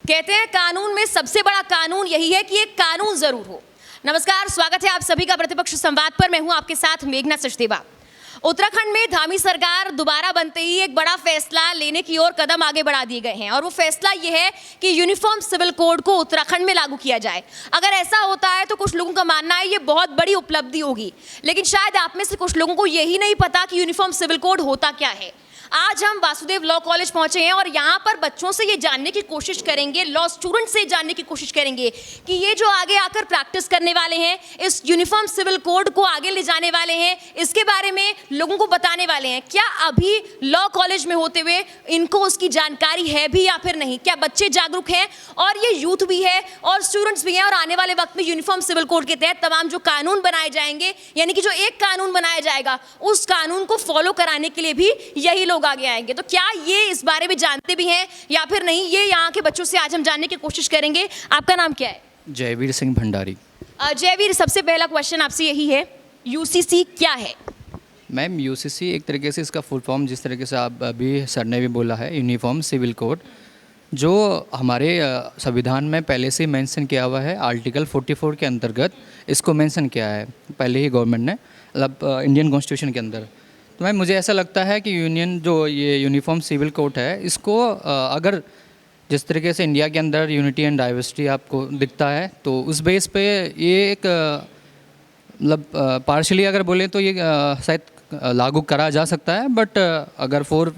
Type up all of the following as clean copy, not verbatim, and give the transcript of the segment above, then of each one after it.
कहते हैं कानून में सबसे बड़ा कानून यही है कि एक कानून जरूर हो। नमस्कार, स्वागत है आप सभी का प्रतिपक्ष संवाद पर। मैं हूं आपके साथ मेघना सचदेवा। उत्तराखंड में धामी सरकार दोबारा बनते ही एक बड़ा फैसला लेने की ओर कदम आगे बढ़ा दिए गए हैं और वो फैसला ये है कि यूनिफॉर्म सिविल कोड को उत्तराखंड में लागू किया जाए। अगर ऐसा होता है तो कुछ लोगों का मानना है ये बहुत बड़ी उपलब्धि होगी, लेकिन शायद आप में से कुछ लोगों को यही नहीं पता कि यूनिफॉर्म सिविल कोड होता क्या है। आज हम वासुदेव लॉ कॉलेज पहुंचे हैं और यहाँ पर बच्चों से ये जानने की कोशिश करेंगे, लॉ स्टूडेंट से जानने की कोशिश करेंगे कि ये जो आगे आकर प्रैक्टिस करने वाले हैं, इस यूनिफॉर्म सिविल कोड को आगे ले जाने वाले हैं, इसके बारे में लोगों को बताने वाले हैं। क्या अभी लॉ कॉलेज में होते हुए इनको उसकी जानकारी है भी या फिर नहीं? क्या बच्चे जागरूक हैं? और ये यूथ भी है और स्टूडेंट्स भी हैं और आने वाले वक्त में यूनिफॉर्म सिविल कोड के तहत तमाम जो कानून बनाए जाएंगे, यानी कि जो एक कानून बनाया जाएगा उस कानून को फॉलो कराने के लिए भी यही लोग आगे आएंगे। तो क्या ये इस बारे में जानते भी हैं या फिर नहीं, ये यहाँ के बच्चों से आज हम जानने की कोशिश करेंगे। आपका नाम क्या है? जयवीर सिंह भंडारी। जयवीर, सबसे पहला क्वेश्चन आपसे यही है, यूसीसी क्या है? मैम, यूसीसी एक तरीके से इसका फुल फॉर्म, जिस तरीके से आप अभी सर ने भी बोला है, यूनिफॉर्म सिविल कोड, जो हमारे संविधान में पहले से मेंशन किया हुआ है। आर्टिकल 44 के अंतर्गत इसको मेंशन किया है पहले ही गवर्नमेंट ने, मतलब इंडियन कॉन्स्टिट्यूशन के अंदर। तो मैम, मुझे ऐसा लगता है कि ये यूनिफॉर्म सिविल कोड है, इसको अगर जिस तरीके से इंडिया के अंदर यूनिटी एंड डाइवर्सिटी आपको दिखता है, तो उस बेस पे ये एक मतलब पार्शली अगर बोलें तो ये शायद लागू करा जा सकता है। बट अगर फोर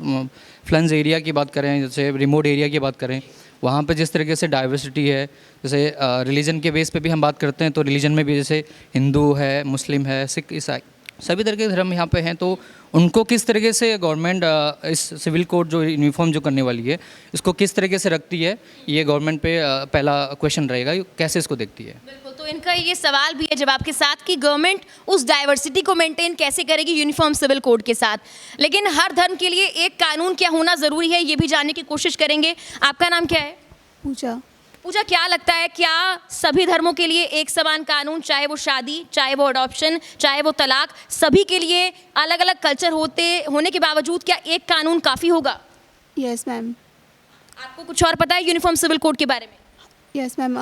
फ्लंज एरिया की बात करें, जैसे रिमोट एरिया की बात करें, वहाँ पे जिस तरीके से डाइवर्सिटी है, जैसे रिलीजन के बेस पे भी हम बात करते हैं, तो रिलीजन में भी जैसे हिंदू है, मुस्लिम है, सिख, ईसाई, सभी तरह के धर्म यहाँ पे हैं। तो उनको किस तरीके से गवर्नमेंट इस सिविल कोड जो यूनिफॉर्म जो करने वाली है, इसको किस तरीके से रखती है, ये गवर्नमेंट पे पहला क्वेश्चन रहेगा, कैसे इसको देखती है। बिल्कुल, तो इनका ये सवाल भी है जवाब के साथ कि गवर्नमेंट उस डाइवर्सिटी को मेंटेन कैसे करेगी यूनिफॉर्म सिविल कोड के साथ। लेकिन हर धर्म के लिए एक कानून क्या होना ज़रूरी है, ये भी जानने की कोशिश करेंगे। आपका नाम क्या है? पूजा। पूजा, क्या लगता है, क्या सभी धर्मों के लिए एक समान कानून, चाहे वो शादी, चाहे वो अडॉप्शन, चाहे वो तलाक, सभी के लिए अलग अलग कल्चर होने के बावजूद क्या एक कानून काफ़ी होगा? Yes ma'am. आपको कुछ और पता है यूनिफॉर्म सिविल कोड के बारे में? यस मैम,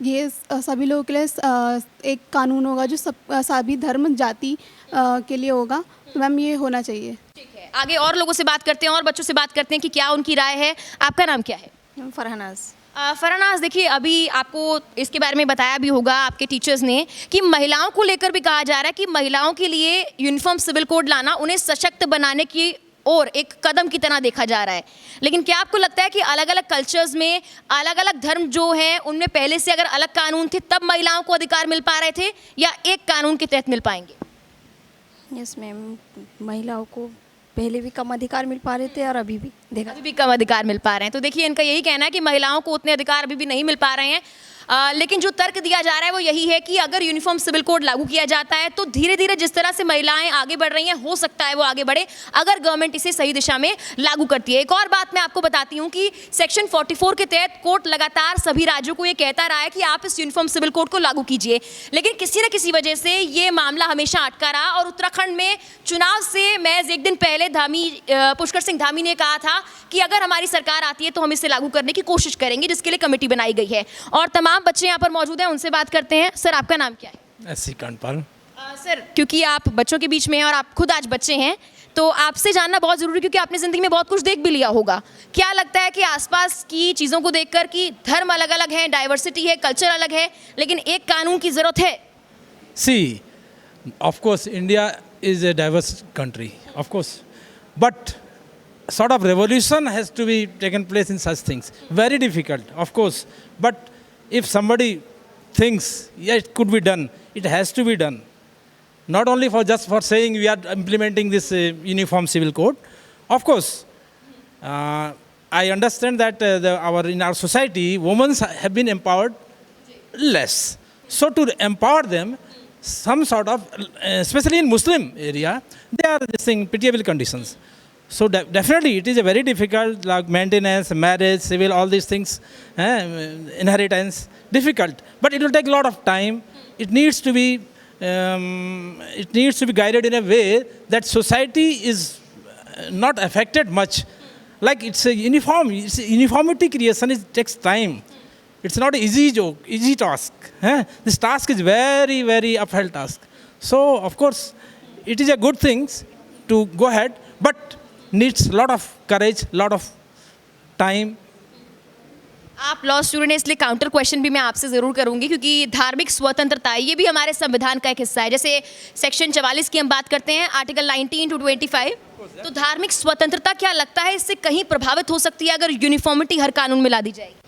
ये सभी लोगों के लिए एक कानून होगा जो सभी धर्म जाति के लिए होगा। तो मैम ये होना चाहिए। ठीक है, आगे और लोगों से बात करते हैं और बच्चों से बात करते हैं कि क्या उनकी राय है। आपका नाम क्या है? फरहनाज। फरहनाज, देखिए अभी आपको इसके बारे में बताया भी होगा आपके टीचर्स ने कि महिलाओं को लेकर भी कहा जा रहा है कि महिलाओं के लिए यूनिफॉर्म सिविल कोड लाना उन्हें सशक्त बनाने की और एक कदम की तरह देखा जा रहा है। लेकिन क्या आपको लगता है कि अलग अलग कल्चर्स में अलग अलग धर्म जो हैं उनमें पहले से अगर अलग कानून थे तब महिलाओं को अधिकार मिल पा रहे थे या एक कानून के तहत मिल पाएंगे? यस मैम, महिलाओं को पहले भी कम अधिकार मिल पा रहे थे और अभी भी कम अधिकार मिल पा रहे हैं। तो देखिए इनका यही कहना है कि महिलाओं को उतने अधिकार अभी भी नहीं मिल पा रहे हैं। लेकिन जो तर्क दिया जा रहा है वो यही है कि अगर यूनिफॉर्म सिविल कोड लागू किया जाता है तो धीरे धीरे जिस तरह से महिलाएं आगे बढ़ रही हैं, हो सकता है वो आगे बढ़े अगर गवर्नमेंट इसे सही दिशा में लागू करती है। एक और बात मैं आपको बताती हूँ कि सेक्शन 44 के तहत कोर्ट लगातार सभी राज्यों को ये कहता रहा है कि आप इस यूनिफॉर्म सिविल कोड को लागू कीजिए, लेकिन किसी न किसी वजह से ये मामला हमेशा अटका रहा। और उत्तराखंड में चुनाव से महज एक दिन पहले पुष्कर सिंह धामी ने कहा था कि अगर हमारी सरकार आती है तो हम इसे लागू करने की कोशिश करेंगे, जिसके लिए कमेटी बनाई गई है। और तमाम बच्चे यहाँ पर मौजूद हैं, उनसे बात करते हैं। सर, आपका नाम क्या है? एससी कांडपाल। सर, क्योंकि आप बच्चों के बीच में हैं और आप खुद आज बच्चे हैं, तो आपसे जानना बहुत ज़रूरी, क्योंकि आपने ज़िंदगी में बहुत कुछ देख भी लिया होगा। क्या लगता है कि आसपास की चीज़ों को देखकर कि धर्म अलग अलग हैं, डाइवर्सिटी है, कल्चर अलग है, लेकिन एक कानून की ज़रूरत है? See, of course, India is a diverse country, of course, but sort of revolution has to be taken place in such things. Very difficult, of course, but if somebody thinks, yeah, it could be done, it has to be done. Not only for just for saying we are implementing this uniform civil code. Of course, I understand that in our society, women have been empowered less. So to empower them, some sort of, especially in Muslim area, they are facing pitiable conditions. So definitely it is a very difficult, like maintenance, marriage, civil, all these things, inheritance, difficult. But it will take a lot of time. It needs to be guided in a way that society is not affected much. Like it's a uniformity creation takes time. It's not an easy task. This task is very, very uphill task. So, of course, it is a good thing to go ahead, but needs a lot of courage, lot of time. आप law student हैं, इसलिए counter question भी मैं आपसे ज़रूर करूंगी, क्योंकि धार्मिक स्वतंत्रता ये भी हमारे संविधान का एक हिस्सा है। जैसे सेक्शन 44 की हम बात करते हैं, आर्टिकल 19 to 25, तो धार्मिक स्वतंत्रता क्या लगता है इससे कहीं प्रभावित हो सकती है अगर यूनिफॉर्मिटी हर कानून में ला दी जाएगी?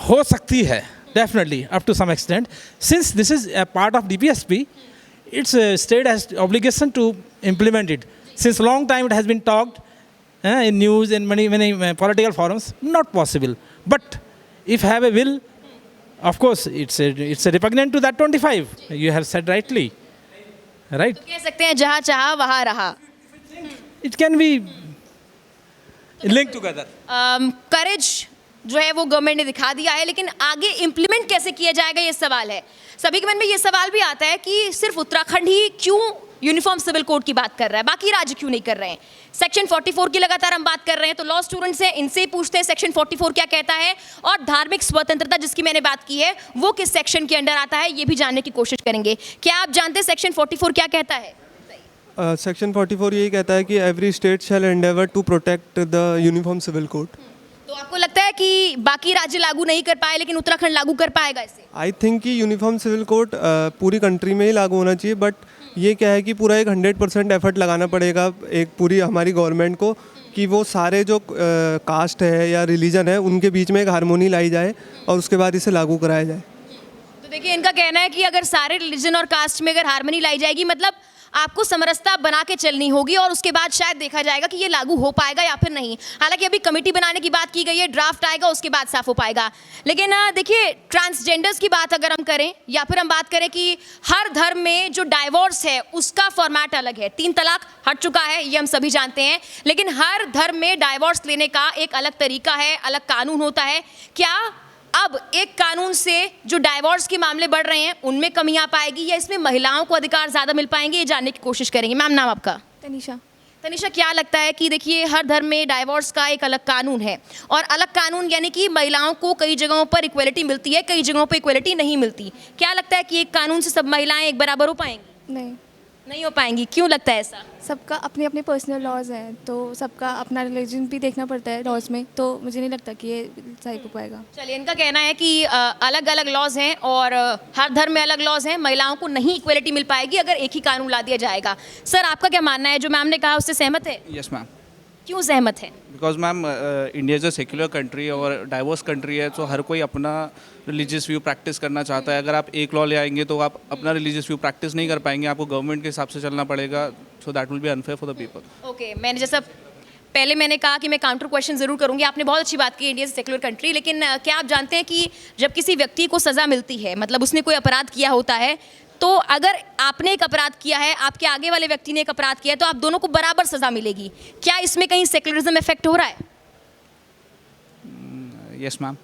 हो सकती है, definitely, up to some extent. Since this is a part of DPSP, its state has obligation to implement it. Since long time it has been talked in news, in many political forums, not possible. But if have a will, of course, it's a repugnant to that 25. You have said rightly, right? तो कह सकते हैं जहाँ चाहा वहाँ रहा। It can be linked together. करेज जो है वो गवर्नमेंट ने दिखा दिया है, लेकिन आगे इम्प्लीमेंट कैसे किया जाएगा ये सवाल है। सभी के मन में ये सवाल भी आता है कि सिर्फ उत्तराखंड ही क्यों यूनिफॉर्म सिविल कोड की बात कर रहा है, बाकी राज्य क्यों नहीं कर रहे हैं? सेक्शन 44 की लगातार हम बात कर रहे हैं, तो लॉ स्टूडेंट्स हैं, इनसे पूछते हैं सेक्शन 44 क्या कहता है, और धार्मिक स्वतंत्रता जिसकी मैंने बात की है वो किस सेक्शन के अंडर आता है, ये भी जानने की कोशिश करेंगे। क्या आप जानते हैं सेक्शन 44 क्या कहता है? सेक्शन 44 यही कहता है कि every state shall endeavour to protect the uniform civil code. तो आपको लगता है कि बाकी राज्य लागू नहीं कर पाए लेकिन उत्तराखंड लागू कर पाएगा इसे? आई थिंक कि यूनिफॉर्म सिविल कोड पूरी कंट्री में ही लागू होना चाहिए, बट ये क्या है कि पूरा एक 100% एफर्ट लगाना पड़ेगा एक पूरी हमारी गवर्नमेंट को कि वो सारे जो कास्ट है या रिलीजन है उनके बीच में एक हारमोनी लाई जाए और उसके बाद इसे लागू कराया जाए। तो देखिए, इनका कहना है कि अगर सारे रिलीजन और कास्ट में अगर हारमोनी लाई जाएगी, मतलब आपको समरसता बना के चलनी होगी और उसके बाद शायद देखा जाएगा कि ये लागू हो पाएगा या फिर नहीं। हालांकि अभी कमेटी बनाने की बात की गई है, ड्राफ्ट आएगा उसके बाद साफ हो पाएगा। लेकिन देखिए, ट्रांसजेंडर्स की बात अगर हम करें या फिर हम बात करें कि हर धर्म में जो डाइवोर्स है उसका फॉर्मेट अलग है, 3 तलाक हट चुका है, ये हम सभी जानते हैं, लेकिन हर धर्म में डाइवोर्स लेने का एक अलग तरीका है, अलग कानून होता है। क्या अब एक कानून से जो डाइवोर्स के मामले बढ़ रहे हैं उनमें कमी आ पाएगी या इसमें महिलाओं को अधिकार ज़्यादा मिल पाएंगे, ये जानने की कोशिश करेंगे। मैम, नाम आपका? तनीषा। तनीषा, क्या लगता है कि देखिए हर धर्म में डाइवोर्स का एक अलग कानून है, और अलग कानून यानी कि महिलाओं को कई जगहों पर इक्वलिटी मिलती है, कई जगहों पर इक्वलिटी नहीं मिलती। क्या लगता है कि एक कानून से सब महिलाएं एक बराबर हो पाएंगी? नहीं हो पाएंगी। क्यों लगता है ऐसा? सबका अपने अपने पर्सनल लॉज हैं, तो सबका अपना रिलीजन भी देखना पड़ता है लॉज में, तो मुझे नहीं लगता कि ये सही हो पाएगा। चलिए, इनका कहना है कि अलग अलग लॉज हैं और हर धर्म में अलग लॉज हैं, महिलाओं को नहीं इक्वलिटी मिल पाएगी अगर एक ही कानून ला दिया जाएगा। सर, आपका क्या मानना है? जो मैम ने कहा उससे सहमत है? Yes ma'am. क्यों सहमत है? Because ma'am India is a secular country और डाइवर्स कंट्री है, तो हर कोई अपना रिलीजियस व्यू प्रैक्टिस करना चाहता है। अगर आप एक लॉ ले आएंगे तो आप अपना रिलीजियस व्यू प्रैक्टिस नहीं कर पाएंगे, आपको गवर्नमेंट के हिसाब से चलना पड़ेगा, so that will be unfair for the people. Okay, मैंने जैसा पहले मैंने कहा कि मैं काउंटर क्वेश्चन ज़रूर करूंगी, आपने बहुत अच्छी बात की, इंडिया इज सेक्युलर कंट्री, लेकिन क्या आप जानते हैं कि जब किसी व्यक्ति को सज़ा मिलती है, मतलब उसने कोई अपराध किया होता है, तो अगर आपने एक अपराध किया है, आपके आगे वाले व्यक्ति ने एक अपराध किया है, तो आप दोनों को बराबर सज़ा मिलेगी। क्या इसमें कहीं सेक्युलरिज्म इफेक्ट हो रहा है? Yes ma'am.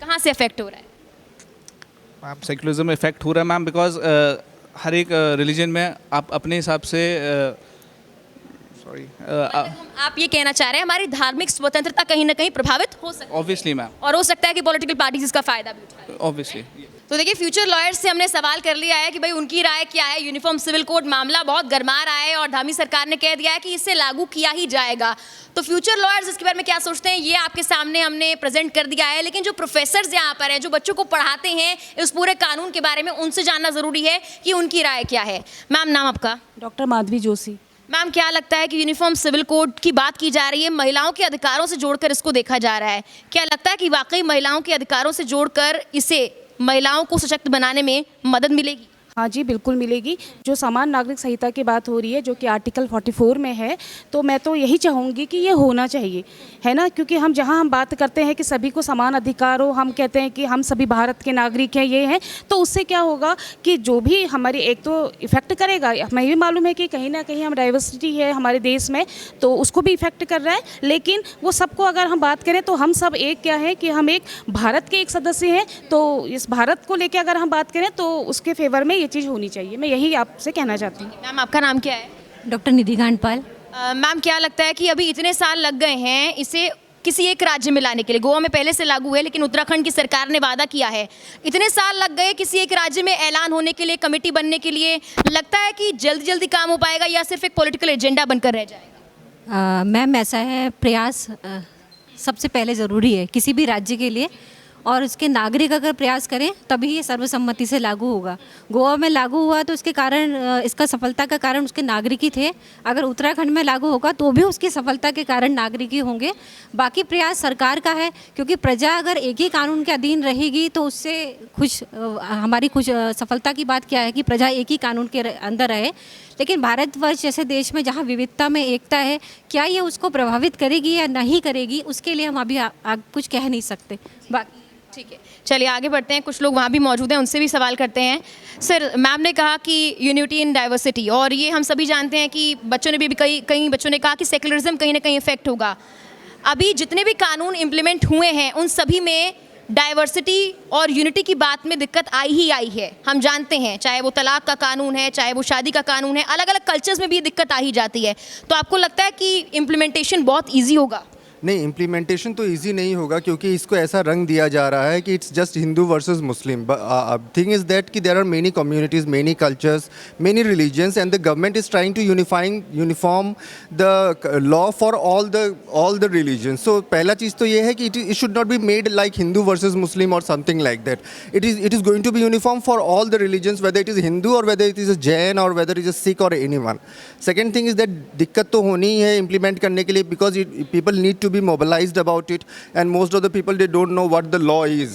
कहाँ से इफेक्ट हो रहा है? मैम, सेक्युलरिज्म इफेक्ट हो रहा है मैम, बिकॉज हर एक रिलीजन में आप अपने हिसाब से आप ये कहना चाह रहे हैं हमारी धार्मिक स्वतंत्रता कहीं ना कहीं प्रभावित हो सकती है, ऑब्वियसली मैम, और हो सकता है कि पॉलिटिकल पार्टीज इसका फायदा भी उठाएं। ऑब्वियसली। तो देखिए, फ्यूचर लॉयर्स से हमने सवाल कर लिया है कि भाई उनकी राय क्या है। यूनिफॉर्म सिविल कोड मामला बहुत गरमा रहा है और धामी सरकार ने कह दिया है कि इसे लागू किया ही जाएगा। तो फ्यूचर लॉयर्स इसके बारे में क्या सोचते हैं, ये आपके सामने हमने प्रेजेंट कर दिया है। लेकिन जो प्रोफेसर्स यहाँ पर हैं, जो बच्चों को पढ़ाते हैं इस पूरे कानून के बारे में, उनसे जानना ज़रूरी है कि उनकी राय क्या है। मैम, नाम आपका? डॉक्टर माधवी जोशी। मैम, क्या लगता है कि यूनिफॉर्म सिविल कोड की बात की जा रही है, महिलाओं के अधिकारों से जोड़कर इसको देखा जा रहा है, क्या लगता है कि वाकई महिलाओं के अधिकारों से जोड़कर इसे महिलाओं को सशक्त बनाने में मदद मिलेगी? हाँ जी, बिल्कुल मिलेगी। जो समान नागरिक संहिता की बात हो रही है, जो कि आर्टिकल 44 में है, तो मैं तो यही चाहूँगी कि ये होना चाहिए, है ना, क्योंकि हम जहाँ हम बात करते हैं कि सभी को समान अधिकार हो, हम कहते हैं कि हम सभी भारत के नागरिक हैं, ये हैं, तो उससे क्या होगा कि जो भी हमारी एक तो इफ़ेक्ट करेगा, हमें ये मालूम है कि कहीं ना कहीं हम डाइवर्सिटी है हमारे देश में, तो उसको भी इफ़ेक्ट कर रहा है, लेकिन वो सबको अगर हम बात करें तो हम सब एक क्या है कि हम एक भारत के एक सदस्य हैं, तो इस भारत को लेकर अगर हम बात करें तो उसके फेवर में चीज़ होनी चाहिए। मैं यही आपसे कहना चाहती हूँ। मैम, आपका नाम क्या है? डॉक्टर निधि गांडपाल। मैम, क्या लगता है कि अभी इतने साल लग गए हैं इसे किसी एक राज्य में लाने के लिए? गोवा में पहले से लागू है, लेकिन उत्तराखंड की सरकार ने वादा किया है। इतने साल लग गए किसी एक राज्य में ऐलान होने के लिए, कमेटी बनने के लिए। लगता है कि जल्दी जल्दी काम हो पाएगा या सिर्फ एक पॉलिटिकल एजेंडा बनकर रह जाएगा? मैम ऐसा है, प्रयास सबसे पहले ज़रूरी है किसी भी राज्य के लिए, और उसके नागरिक अगर प्रयास करें तभी ये सर्वसम्मति से लागू होगा। गोवा में लागू हुआ तो उसके कारण, इसका सफलता का कारण उसके नागरिक ही थे। अगर उत्तराखंड में लागू होगा तो भी उसकी सफलता के कारण नागरिक ही होंगे। बाकी प्रयास सरकार का है, क्योंकि प्रजा अगर एक ही कानून के अधीन रहेगी तो उससे हमारी सफलता की बात क्या है कि प्रजा एक ही कानून के अंदर रहे। लेकिन भारतवर्ष जैसे देश में जहाँ विविधता में एकता है, क्या ये उसको प्रभावित करेगी या नहीं करेगी, उसके लिए हम अभी कुछ कह नहीं सकते। बाकी ठीक है, चलिए आगे बढ़ते हैं। कुछ लोग वहाँ भी मौजूद हैं, उनसे भी सवाल करते हैं। सर, मैम ने कहा कि यूनिटी इन डाइवर्सिटी, और ये हम सभी जानते हैं कि बच्चों ने भी कई बच्चों ने कहा कि सेकुलरिज्म कहीं ना कहीं इफेक्ट होगा। अभी जितने भी कानून इम्प्लीमेंट हुए हैं उन सभी में डाइवर्सिटी और यूनिटी की बात में दिक्कत आई ही आई है। हम जानते हैं, चाहे वो तलाक का कानून है, चाहे वो शादी का कानून है, अलग अलग कल्चर्स में भी दिक्कत आ ही जाती है। तो आपको लगता है कि इम्प्लीमेंटेशन बहुत ईजी होगा? नहीं, इम्प्लीमेंटेशन तो इजी नहीं होगा, क्योंकि इसको ऐसा रंग दिया जा रहा है कि it's just Hindu versus Muslim. Thing is that कि there are many communities, many cultures, many religions, and the government is trying to uniform the law for all the religions. So पहला चीज़ तो ये है कि it should not be made like Hindu versus Muslim और something like that. It is going to be uniform for all the religions, whether it is Hindu और weather it is a Jain or whether is a Sikh or any one. Second thing is that दिक्कत तो होनी ही है implement करने के लिए, because people need to be mobilised about it, and most of the people they don't know what the law is,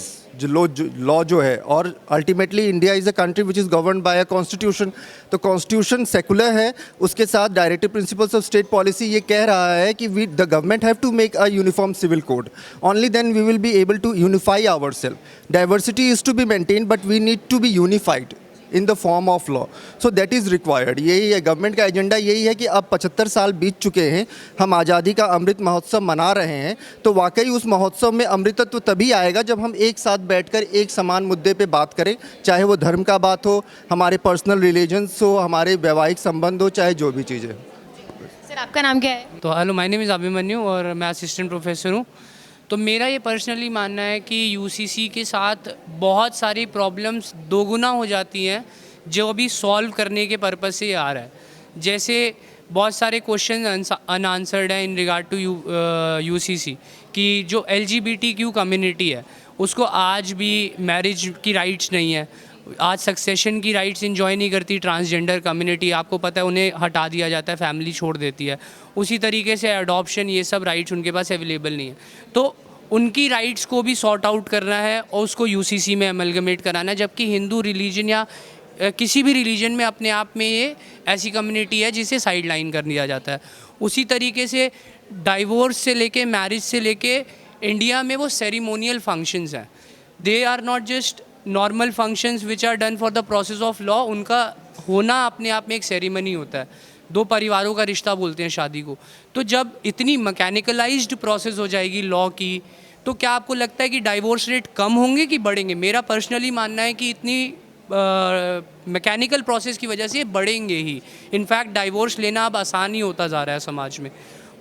law जो है। और ultimately India is a country which is governed by a constitution। तो constitution secular है, उसके साथ directive principles of state policy ये कह रहा है कि the government have to make a uniform civil code, only then we will be able to unify ourselves। Diversity is to be maintained, but we need to be unified in the form of law, so that is required। यही है government का agenda, यही है कि अब 75 साल बीत चुके हैं, हम आज़ादी का अमृत महोत्सव मना रहे हैं, तो वाकई उस महोत्सव में अमृतत्व तभी आएगा जब हम एक साथ बैठकर एक समान मुद्दे पे बात करें, चाहे वो धर्म का बात हो, हमारे पर्सनल रिलेशंस हो, हमारे वैवाहिक संबंध हो, चाहे जो भी चीज़ है। सर, आपका नाम क्या है? तो hello, my name is Abhimanyu और मैं असिस्टेंट प्रोफेसर हूँ। तो मेरा ये पर्सनली मानना है कि यूसीसी के साथ बहुत सारी प्रॉब्लम्स दोगुना हो जाती हैं जो अभी सॉल्व करने के पर्पज़ से आ रहा है। जैसे बहुत सारे क्वेश्चन अनआंसर्ड हैं इन रिगार्ड टू यूसीसी कि जो LGBTQ कम्युनिटी है उसको आज भी मैरिज की राइट्स नहीं है, आज सक्सेशन की राइट्स इंजॉय नहीं करती ट्रांसजेंडर कम्युनिटी। आपको पता है उन्हें हटा दिया जाता है, फैमिली छोड़ देती है। उसी तरीके से अडॉप्शन, ये सब राइट्स उनके पास अवेलेबल नहीं है। तो उनकी राइट्स को भी सॉर्ट आउट करना है और उसको यूसीसी में अमलगमेट कराना है। जबकि हिंदू रिलीजन या किसी भी रिलीजन में अपने आप में ये ऐसी कम्युनिटी है जिसे साइड लाइन कर दिया जाता है। उसी तरीके से डाइवोर्स से लेके मैरिज से लेके इंडिया में वो सेरिमोनियल फंक्शंस हैं, they are not just normal functions which are done for the process of law. उनका होना अपने आप में एक सेरेमनी होता है, दो परिवारों का रिश्ता बोलते हैं शादी को। तो जब इतनी मैकेनिकलाइज्ड प्रोसेस हो जाएगी लॉ की, तो क्या आपको लगता है कि डाइवोर्स रेट कम होंगे कि बढ़ेंगे? मेरा पर्सनली मानना है कि इतनी मैकेनिकल प्रोसेस की वजह से बढ़ेंगे ही। इनफैक्ट डाइवोर्स लेना अब आसान ही होता जा रहा है समाज में।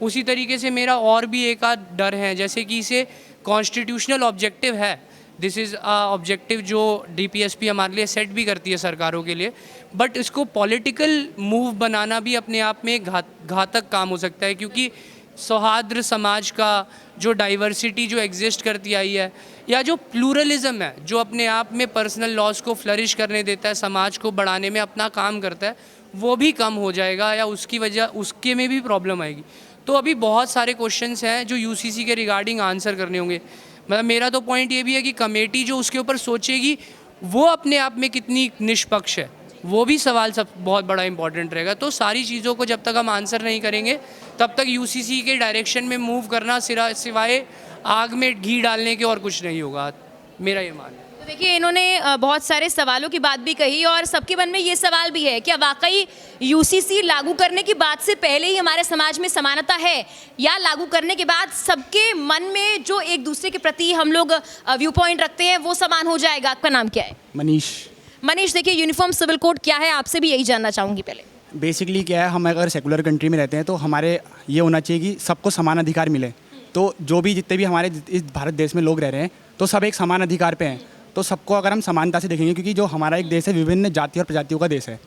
उसी तरीके से मेरा और भी एक आध डर है, जैसे कि इसे कॉन्स्टिट्यूशनल ऑब्जेक्टिव है, दिस इज़ ऑब्जेक्टिव जो DPSP हमारे लिए सेट भी करती है सरकारों के लिए, बट इसको पॉलिटिकल मूव बनाना भी अपने आप में घातक काम हो सकता है। क्योंकि सौहार्द समाज का जो डाइवर्सिटी जो एग्जिस्ट करती आई है, या जो प्लूरलिज्म है जो अपने आप में पर्सनल लॉज को फ्लरिश करने देता है, समाज को बढ़ाने में अपना काम करता है, वो भी कम हो जाएगा या उसकी वजह उसके में भी प्रॉब्लम आएगी। तो अभी बहुत सारे क्वेश्चंस हैं जो UCC के रिगार्डिंग आंसर करने होंगे। मतलब मेरा तो पॉइंट ये भी है कि कमेटी जो उसके ऊपर सोचेगी वो अपने आप में कितनी निष्पक्ष है, वो भी सवाल सब बहुत बड़ा इंपॉर्टेंट रहेगा। तो सारी चीज़ों को जब तक हम आंसर नहीं करेंगे तब तक UCC के डायरेक्शन में मूव करना सिवाय आग में घी डालने के और कुछ नहीं होगा, मेरा ये मानना है। तो देखिए, इन्होंने बहुत सारे सवालों की बात भी कही और सबके मन में ये सवाल भी है, क्या वाकई UCC लागू करने की बात से पहले ही हमारे समाज में समानता है, या लागू करने के बाद सबके मन में जो एक दूसरे के प्रति हम लोग व्यू पॉइंट रखते हैं वो समान हो जाएगा? आपका नाम क्या है? मनीष, देखिए यूनिफॉर्म सिविल कोड क्या है, आपसे भी यही जानना चाहूँगी। पहले बेसिकली क्या है, हम अगर सेकुलर कंट्री में रहते हैं तो हमारे ये होना चाहिए कि सबको समान अधिकार मिले। तो जो भी जितने भी हमारे इस भारत देश में लोग रह रहे हैं तो सब एक समान अधिकार पे हैं। तो सबको अगर हम समानता से देखेंगे, क्योंकि जो हमारा एक देश है विभिन्न जाति और प्रजातियों का देश है,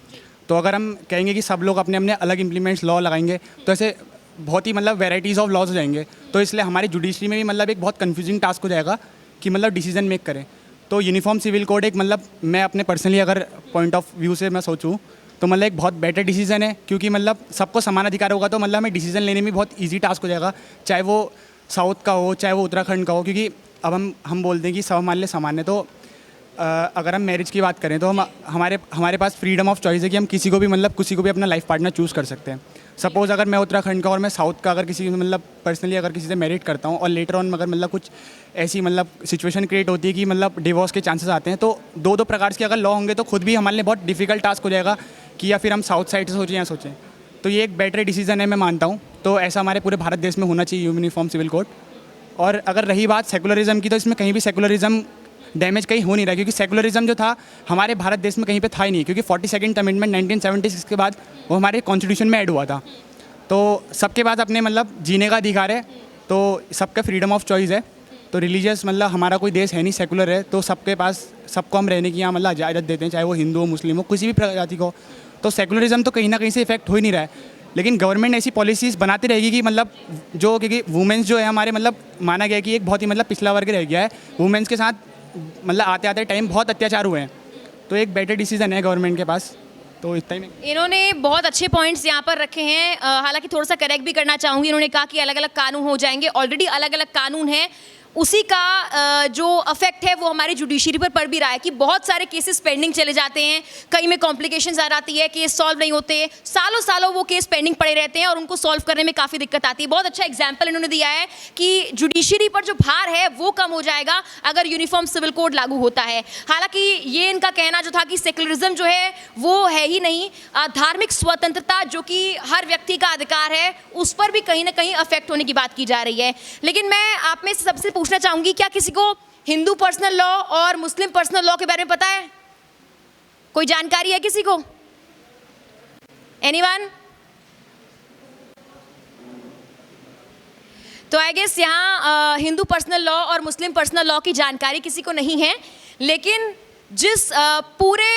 तो अगर हम कहेंगे कि सब लोग अपने अपने अलग इम्प्लीमेंट्स लॉ लगाएंगे तो ऐसे बहुत ही मतलब वेराइटीज़ ऑफ लॉज हो जाएंगे। तो इसलिए हमारी जुडिशरी में भी मतलब एक बहुत कन्फ्यूजिंग टास्क हो जाएगा कि मतलब डिसीजन मेक करें। तो यूनिफॉर्म सिविल कोड एक मतलब मैं अपने पर्सनली अगर पॉइंट ऑफ व्यू से मैं सोचूं तो मतलब एक बहुत बेटर डिसीजन है, क्योंकि मतलब सबको समान अधिकार होगा तो मतलब हमें डिसीजन लेने में बहुत ईजी टास्क हो जाएगा, चाहे वो साउथ का हो चाहे वो उत्तराखंड का हो। क्योंकि अब हम बोलते हैं कि सब हमारे लिए समान है। तो अगर हम मैरिज की बात करें तो हमारे पास फ्रीडम ऑफ चॉइस है कि हम किसी को भी अपना लाइफ पार्टनर चूज़ कर सकते हैं। सपोज़ अगर मैं उत्तराखंड का और मैं साउथ का अगर किसी मतलब पर्सनली अगर किसी से मैरिड करता हूँ और लेटर ऑन अगर मतलब कुछ ऐसी मतलब सिचुएशन क्रिएट होती है कि मतलब डिवोर्स के चांसेस आते हैं, तो दो प्रकार के अगर लॉ होंगे तो खुद भी हमारे लिए बहुत डिफिकल्ट टास्क हो जाएगा कि या फिर हम साउथ साइड से सोचें या सोचें। तो ये एक बेटर डिसीजन है, मैं मानता हूँ। तो ऐसा हमारे पूरे भारत देश में होना चाहिए यूनिफॉर्म सिविल कोड। और अगर रही बात सेकुलरिज्म की, तो इसमें कहीं भी सेकुलरिज्म डैमेज कहीं हो नहीं रहा, क्योंकि सेकुलरिज्म जो था हमारे भारत देश में कहीं पे था ही नहीं, क्योंकि 42nd अमेंडमेंट 1976 के बाद वो हमारे कॉन्स्टिट्यूशन में ऐड हुआ था। तो सबके पास अपने मतलब जीने का अधिकार है, तो सबका फ्रीडम ऑफ चॉइस है। तो रिलीजियस मतलब हमारा कोई देश है नहीं, सेकुलर है, तो सबके पास सबको हम रहने की यहाँ मतलब इजाज़त देते हैं, चाहे वो हिंदू हो मुस्लिम हो किसी भी प्रजाति को। तो सेकुलरिज्म तो कहीं ना कहीं से इफेक्ट हो ही नहीं रहा है। लेकिन गवर्नमेंट ऐसी पॉलिसीज़ बनाती रहेगी कि मतलब जो क्योंकि वुमेंस जो है हमारे मतलब माना गया कि एक बहुत ही मतलब पिछला वर्ग रह गया है, वुमेंस के साथ मतलब आते आते टाइम बहुत अत्याचार हुए हैं। तो एक बेटर डिसीजन है गवर्नमेंट के पास। तो इतना ही में इन्होंने बहुत अच्छे पॉइंट्स यहाँ पर रखे हैं। हालांकि थोड़ा सा करेक्ट भी करना चाहूँगी, इन्होंने कहा कि अलग अलग कानून हो जाएंगे, ऑलरेडी अलग अलग कानून हैं, उसी का जो अफेक्ट है वो हमारी जुडिशरी पर पड़ भी रहा है कि बहुत सारे केसेस पेंडिंग चले जाते हैं, कई में कॉम्प्लिकेशंस आ जाती है, केस सॉल्व नहीं होते, सालों सालों वो केस पेंडिंग पड़े रहते हैं और उनको सॉल्व करने में काफ़ी दिक्कत आती है। बहुत अच्छा एग्जाम्पल इन्होंने दिया है कि जुडिशरी पर जो भार है वो कम हो जाएगा अगर यूनिफॉर्म सिविल कोड लागू होता है। हालांकि ये इनका कहना जो था कि सेकुलरिज्म जो है वो है ही नहीं, धार्मिक स्वतंत्रता जो कि हर व्यक्ति का अधिकार है उस पर भी कहीं ना कहीं अफेक्ट होने की बात की जा रही है। लेकिन मैं आप में से सबसे पूछना चाहूंगी, क्या किसी को हिंदू पर्सनल लॉ और मुस्लिम पर्सनल लॉ के बारे में पता है? कोई जानकारी है किसी को? एनीवन? तो आई गेस यहाँ हिंदू पर्सनल लॉ और मुस्लिम पर्सनल लॉ की जानकारी किसी को नहीं है। लेकिन जिस पूरे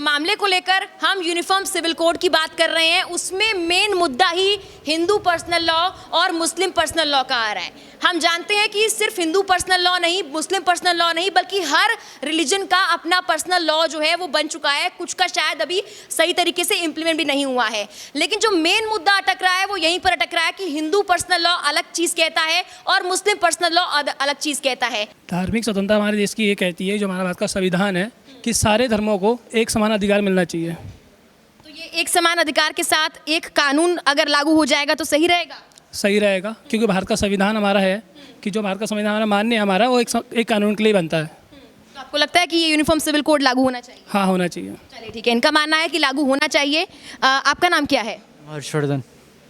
मामले को लेकर हम यूनिफॉर्म सिविल कोड की बात कर रहे हैं उसमें मेन मुद्दा ही हिंदू पर्सनल लॉ और मुस्लिम पर्सनल लॉ का आ रहा है। हम जानते हैं कि सिर्फ हिंदू पर्सनल लॉ नहीं, मुस्लिम पर्सनल लॉ नहीं, बल्कि हर रिलीजन का अपना पर्सनल लॉ जो है वो बन चुका है। कुछ का शायद अभी सही तरीके से इम्प्लीमेंट भी नहीं हुआ है। लेकिन जो मेन मुद्दा अटक रहा है वो यहीं पर अटक रहा है कि हिंदू पर्सनल लॉ अलग चीज़ कहता है और मुस्लिम पर्सनल लॉ अलग चीज़ कहता है। धार्मिक स्वतंत्रता हमारे देश की ये कहती है, जो हमारा भारत का संविधान है, कि सारे धर्मों को एक समान अधिकार मिलना चाहिए। तो ये एक समान अधिकार के साथ एक कानून अगर लागू हो जाएगा तो सही रहेगा? सही रहेगा, क्योंकि भारत का संविधान हमारा है कि जो भारत का संविधान हमारा मान्य है, हमारा वो एक कानून के लिए बनता है। तो आपको लगता है कि ये यूनिफॉर्म सिविल कोड लागू होना चाहिए? हाँ, होना चाहिए। चलिए ठीक है, इनका मानना है कि लागू होना चाहिए। आपका नाम क्या है? हर्षवर्धन।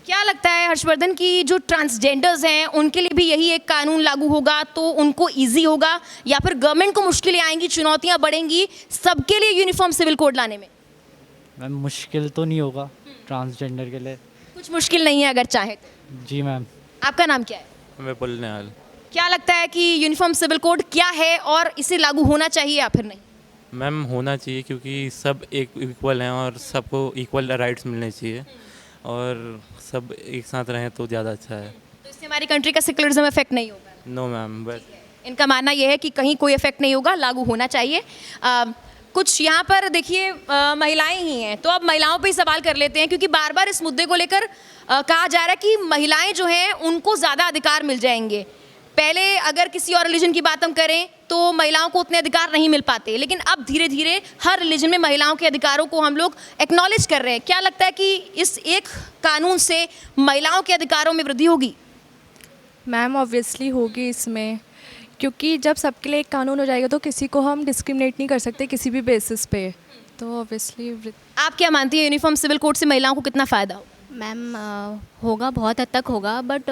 क्या लगता है हर्षवर्धन की जो ट्रांसजेंडर्स हैं उनके लिए भी यही एक कानून लागू होगा तो उनको इजी होगा, या फिर गवर्नमेंट को मुश्किलें आएंगी, चुनौतियां बढ़ेंगी सबके लिए यूनिफॉर्म सिविल कोड लाने में? मैम मुश्किल तो नहीं होगा ट्रांसजेंडर के लिए? कुछ मुश्किल नहीं है अगर चाहे तो। जी मैम। आपका नाम क्या है? मैं पुलनेहाल। क्या लगता है कि यूनिफॉर्म सिविल कोड क्या है और इसे लागू होना चाहिए या फिर नहीं? मैम होना चाहिए, क्योंकि सब एक इक्वल हैं और सबको इक्वल राइट्स मिलने चाहिए और सब एक साथ रहें तो ज़्यादा अच्छा है। तो इससे हमारी कंट्री का सेकुलरिज्म इफेक्ट नहीं होगा? नो मैम, बस इनका मानना यह है कि कहीं कोई इफेक्ट नहीं होगा, लागू होना चाहिए। कुछ यहाँ पर देखिए महिलाएं ही हैं, तो अब महिलाओं पे ही सवाल कर लेते हैं, क्योंकि बार बार इस मुद्दे को लेकर कहा जा रहा है कि महिलाएं जो हैं उनको ज़्यादा अधिकार मिल जाएंगे। पहले अगर किसी और रिलीजन की बात हम करें तो महिलाओं को उतने अधिकार नहीं मिल पाते, लेकिन अब धीरे धीरे हर रिलीजन में महिलाओं के अधिकारों को हम लोग एक्नॉलेज कर रहे हैं। क्या लगता है कि इस एक कानून से महिलाओं के अधिकारों में वृद्धि होगी? मैम ऑब्वियसली होगी इसमें, क्योंकि जब सबके लिए एक कानून हो जाएगा तो किसी को हम डिस्क्रिमिनेट नहीं कर सकते किसी भी बेसिस पे, तो ऑब्वियसली। आप क्या मानती है यूनिफॉर्म सिविल कोड से महिलाओं को कितना फ़ायदा हो? मैम होगा, बहुत हद तक होगा, बट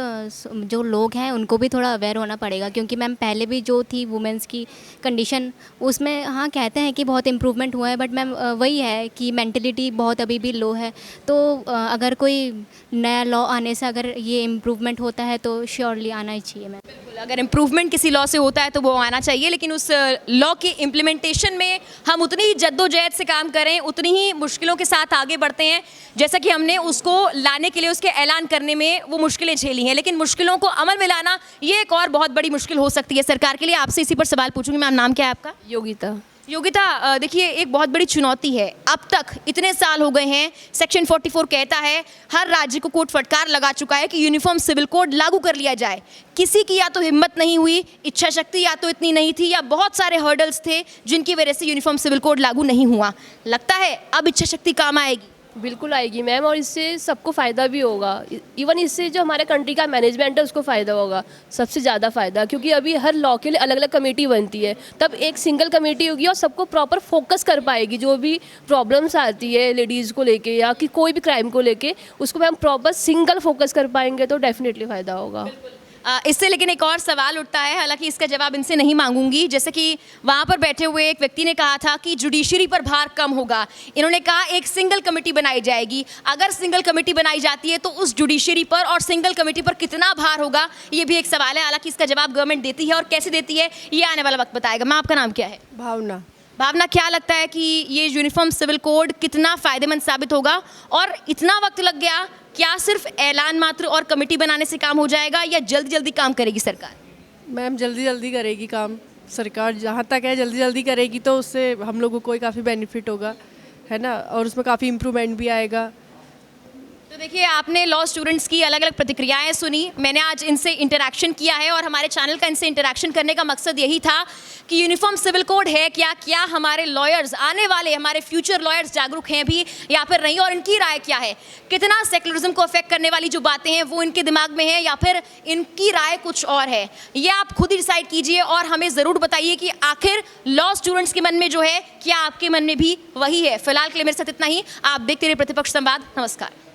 जो लोग हैं उनको भी थोड़ा अवेयर होना पड़ेगा, क्योंकि मैम पहले भी जो थी वुमेंस की कंडीशन उसमें हाँ कहते हैं कि बहुत इम्प्रूवमेंट हुआ है, बट मैम वही है कि मेंटलिटी बहुत अभी भी लो है। तो अगर कोई नया लॉ आने से अगर ये इम्प्रूवमेंट होता है तो श्योरली आना ही चाहिए मैम। बिल्कुल, अगर इम्प्रूवमेंट किसी लॉ से होता है तो वो आना चाहिए, लेकिन उस लॉ की इम्प्लीमेंटेशन में हम उतनी ही जद्दोजहद से काम करें, उतनी ही मुश्किलों के साथ आगे बढ़ते हैं, जैसा कि हमने उसको लाने के लिए, उसके ऐलान करने में वो मुश्किलें झेली हैं, लेकिन मुश्किलों को अमल में लाना ये एक और बहुत बड़ी मुश्किल हो सकती है सरकार के लिए। आपसे इसी पर सवाल पूछूंगी। मैम, नाम क्या है आपका? योगिता। योगिता, देखिए एक बहुत बड़ी चुनौती है। अब तक इतने साल हो गए हैं, सेक्शन 44 कहता है हर राज्य को कोर्ट फटकार लगा चुका है कि यूनिफॉर्म सिविल कोड लागू कर लिया जाए। किसी की या तो हिम्मत नहीं हुई, इच्छा शक्ति या तो इतनी नहीं थी, या बहुत सारे हर्डल्स थे जिनकी वजह से यूनिफॉर्म सिविल कोड लागू नहीं हुआ। लगता है अब इच्छा शक्ति काम आएगी? बिल्कुल आएगी मैम, और इससे सबको फ़ायदा भी होगा। इवन इससे जो हमारे कंट्री का मैनेजमेंट है उसको फ़ायदा होगा, सबसे ज़्यादा फ़ायदा, क्योंकि अभी हर लॉ के लिए अलग अलग कमेटी बनती है, तब एक सिंगल कमेटी होगी और सबको प्रॉपर फोकस कर पाएगी। जो भी प्रॉब्लम्स आती है लेडीज़ को लेके या कि कोई भी क्राइम को लेके, उसको मैम प्रॉपर सिंगल फोकस कर पाएंगे तो डेफिनेटली फ़ायदा होगा। इससे लेकिन एक और सवाल उठता है, हालांकि इसका जवाब इनसे नहीं मांगूंगी। जैसे कि वहाँ पर बैठे हुए एक व्यक्ति ने कहा था कि जुडिशरी पर भार कम होगा। इन्होंने कहा एक सिंगल कमेटी बनाई जाएगी। अगर सिंगल कमेटी बनाई जाती है तो उस जुडिशरी पर और सिंगल कमेटी पर कितना भार होगा, ये भी एक सवाल है। हालांकि इसका जवाब गवर्नमेंट देती है और कैसे देती है ये आने वाला वक्त बताएगा। माँ, आपका नाम क्या है? भावना। भावना, क्या लगता है कि ये यूनिफॉर्म सिविल कोड कितना फ़ायदेमंद साबित होगा? और इतना वक्त लग गया, क्या सिर्फ ऐलान मात्र और कमेटी बनाने से काम हो जाएगा या जल्दी जल्दी काम करेगी सरकार? मैम जल्दी जल्दी करेगी काम सरकार, जहाँ तक है जल्दी जल्दी करेगी तो उससे हम लोगों को काफ़ी बेनिफिट होगा, है ना, और उसमें काफ़ी इम्प्रूवमेंट भी आएगा। तो देखिए, आपने लॉ स्टूडेंट्स की अलग अलग प्रतिक्रियाएं सुनी, मैंने आज इनसे इंटरैक्शन किया है और हमारे चैनल का इनसे इंटरैक्शन करने का मकसद यही था कि यूनिफॉर्म सिविल कोड है क्या हमारे लॉयर्स, आने वाले हमारे फ्यूचर लॉयर्स जागरूक हैं भी या फिर नहीं, और इनकी राय क्या है, कितना सेकुलरिज्म को अफेक्ट करने वाली जो बातें हैं वो इनके दिमाग में है या फिर इनकी राय कुछ और है। ये आप खुद ही डिसाइड कीजिए और हमें ज़रूर बताइए कि आखिर लॉ स्टूडेंट्स के मन में जो है क्या आपके मन में भी वही है। फिलहाल के लिए मेरे साथ इतना ही। आप देखते रहिए प्रतिपक्ष संवाद। नमस्कार।